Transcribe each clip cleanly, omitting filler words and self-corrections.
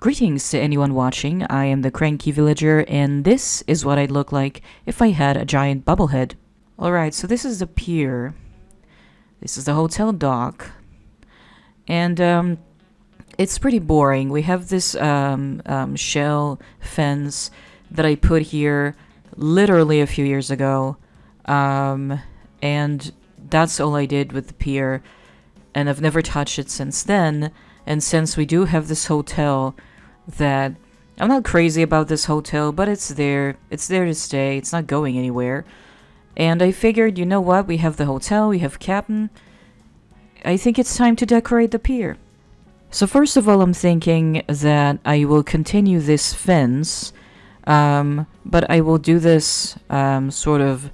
Greetings to anyone watching, I am the Cranky Villager, and this is what I'd look like if I had a giant bubblehead. Alright, so this is the pier. This is the hotel dock. And, it's pretty boring. We have this, shell fence that I put here literally a few years ago. And that's all I did with the pier. And I've never touched it since then. And since we do have this hotel that I'm not crazy about this hotel, but it's there to stay. It's not going anywhere. And I figured, you know what? We have the hotel, we have Captain. I think it's time to decorate the pier. So first of all, I'm thinking that I will continue this fence, but I will do this sort of,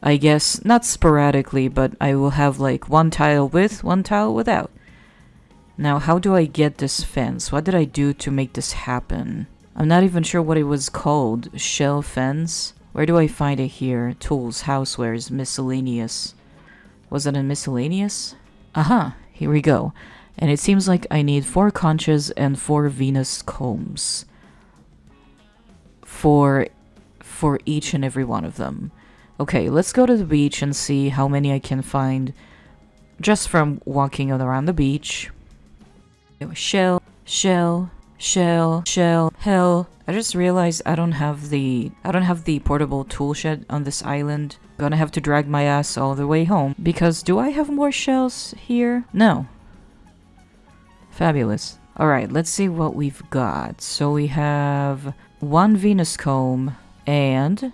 I guess, not sporadically, but I will have like one tile with, one tile without. Now, how do I get this fence? What did I do to make this happen? I'm not even sure what it was called. Shell fence? Where do I find it here? Tools, housewares, miscellaneous. Was it in miscellaneous? Aha, here we go. And it seems like I need 4 conches and 4 Venus combs. For each and every one of them. Okay, let's go to the beach and see how many I can find just from walking around the beach. Shell, shell, shell, shell, hell. I just realized I don't have the portable tool shed on this island. Gonna have to drag my ass all the way home. Because do I have more shells here? No. Fabulous. Alright, let's see what we've got. So we have 1 Venus comb and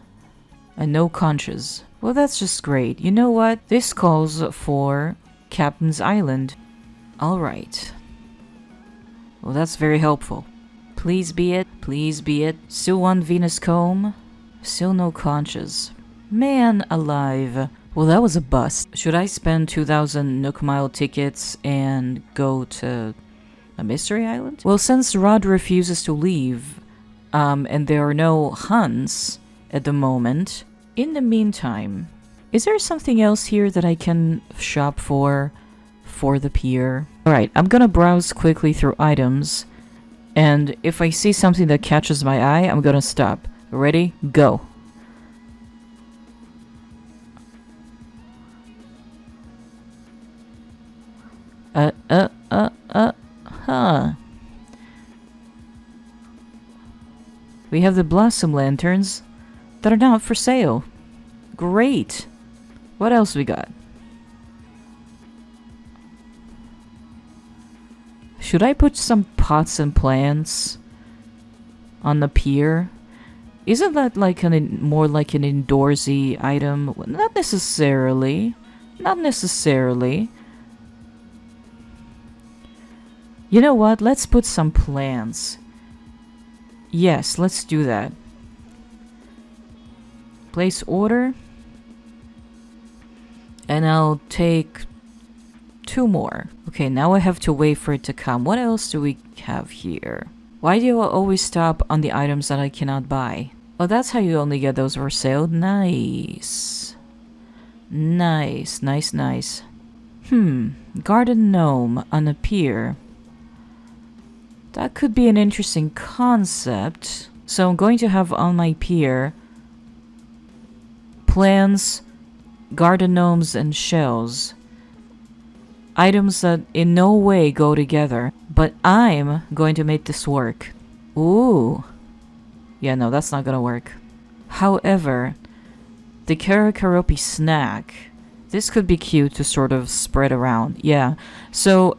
no conches. Well, that's just great. You know what? This calls for Captain's Island. Alright. Well, that's very helpful. Please be it. Please be it. Still 1 Venus comb. Still no conches. Man alive. Well, that was a bust. Should I spend 2,000 Nook Mile tickets and go to a mystery island? Well, since Rod refuses to leave, and there are no Huns at the moment, in the meantime, is there something else here that I can shop for the pier? Alright, I'm gonna browse quickly through items, and if I see something that catches my eye, I'm gonna stop. Ready? Go. Huh. We have the blossom lanterns that are not for sale. Great. What else we got? Should I put some pots and plants on the pier? Isn't that like more like an indoorsy item? Not necessarily. Not necessarily. You know what? Let's put some plants. Yes, let's do that. Place order. And I'll take 2 more. Okay, now I have to wait for it to come. What else do we have here? Why do I always stop on the items that I cannot buy? Oh, that's how you only get those for sale. Nice. Nice, nice, nice. Garden gnome on a pier. That could be an interesting concept. So I'm going to have on my pier plants, garden gnomes, and shells. Items that in no way go together. But I'm going to make this work. Ooh. Yeah, no, that's not gonna work. However, the Karakaropi snack. This could be cute to sort of spread around. Yeah. So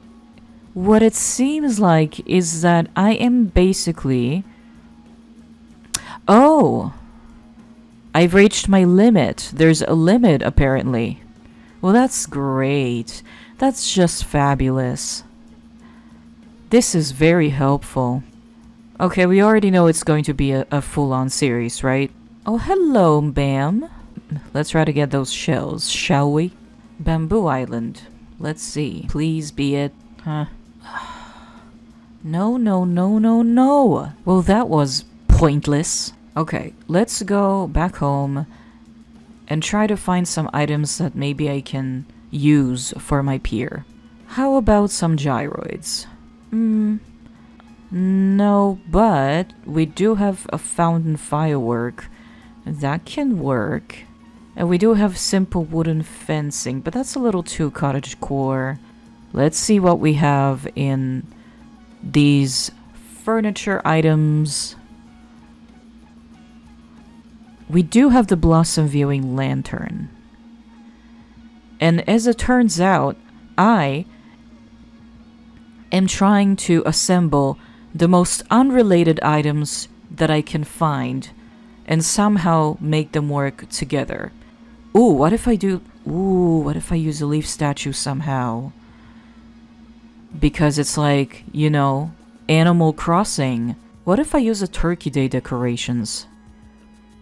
what it seems like is that I am basically... Oh! I've reached my limit. There's a limit, apparently. Well, that's great. That's just fabulous. This is very helpful. Okay, we already know it's going to be a full-on series, right? Oh, hello, Bam. Let's try to get those shells, shall we? Bamboo Island. Let's see. Please be it. Huh. No, no, no, no, no. Well, that was pointless. Okay, let's go back home and try to find some items that maybe I can use for my pier. How about some gyroids? No, but we do have a fountain firework. That can work. And we do have simple wooden fencing, but that's a little too cottagecore. Let's see what we have in these furniture items. We do have the blossom viewing lantern. And as it turns out, I am trying to assemble the most unrelated items that I can find and somehow make them work together. What if I use a leaf statue somehow? Because it's like, you know, Animal Crossing. What if I use a Turkey Day decorations?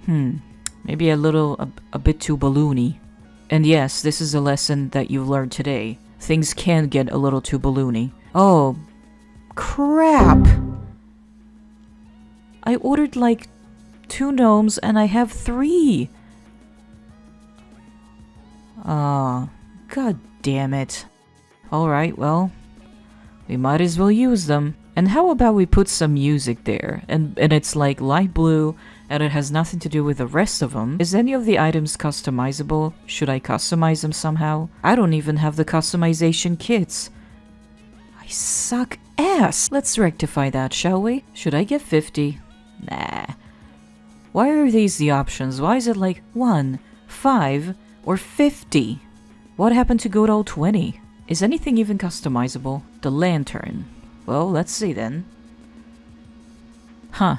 Maybe a bit too balloony. And yes, this is a lesson that you've learned today. Things can get a little too balloony. Oh, crap! I ordered like 2 gnomes and I have 3. God damn it. Alright, well, we might as well use them. And how about we put some music there? And it's like light blue and it has nothing to do with the rest of them. Is any of the items customizable? Should I customize them somehow? I don't even have the customization kits. I suck ass. Let's rectify that, shall we? Should I get 50? Nah. Why are these the options? Why is it like 1, 5, or 50? What happened to good old 20? Is anything even customizable? The lantern. Well, let's see then. Huh.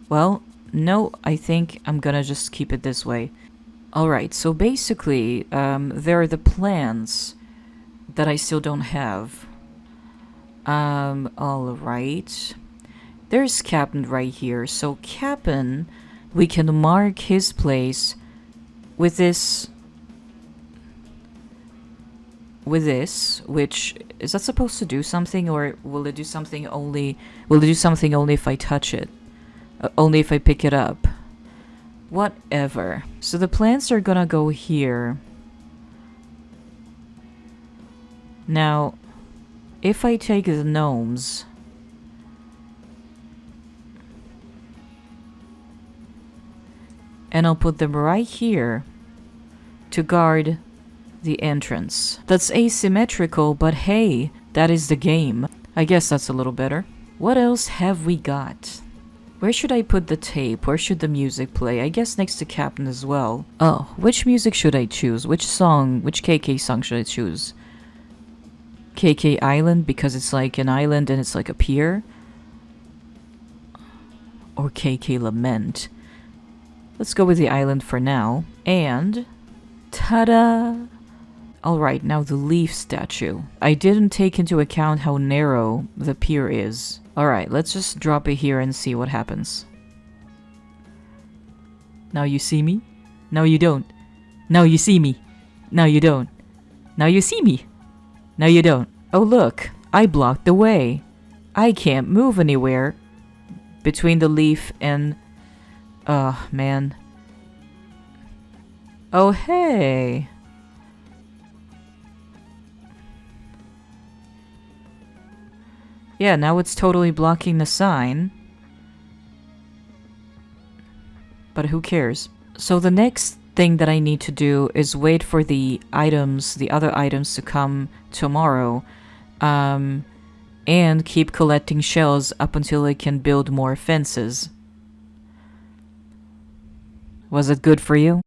Well, no, I think I'm gonna just keep it this way. Alright, so basically, there are the plans that I still don't have. Alright. There's Captain right here. So Captain, we can mark his place with this, which is that supposed to do something, or will it do something only if I touch it? Only if I pick it up. Whatever. So the plants are gonna go here. Now, if I take the gnomes, and I'll put them right here to guard the entrance. That's asymmetrical, but hey, that is the game. I guess that's a little better. What else have we got? Where should I put the tape? Where should the music play? I guess next to Captain as well. Oh, which music should I choose? Which KK song should I choose? KK Island, because it's like an island and it's like a pier? Or KK Lament? Let's go with the island for now. And ta-da! Alright, now the leaf statue. I didn't take into account how narrow the pier is. Alright, let's just drop it here and see what happens. Now you see me? Now you don't. Now you see me. Now you don't. Now you see me. Now you don't. Oh look, I blocked the way. I can't move anywhere between the leaf and... Oh, man. Oh, hey. Yeah, now it's totally blocking the sign. But who cares? So the next thing that I need to do is wait for the other items to come tomorrow. And keep collecting shells up until I can build more fences. Was it good for you?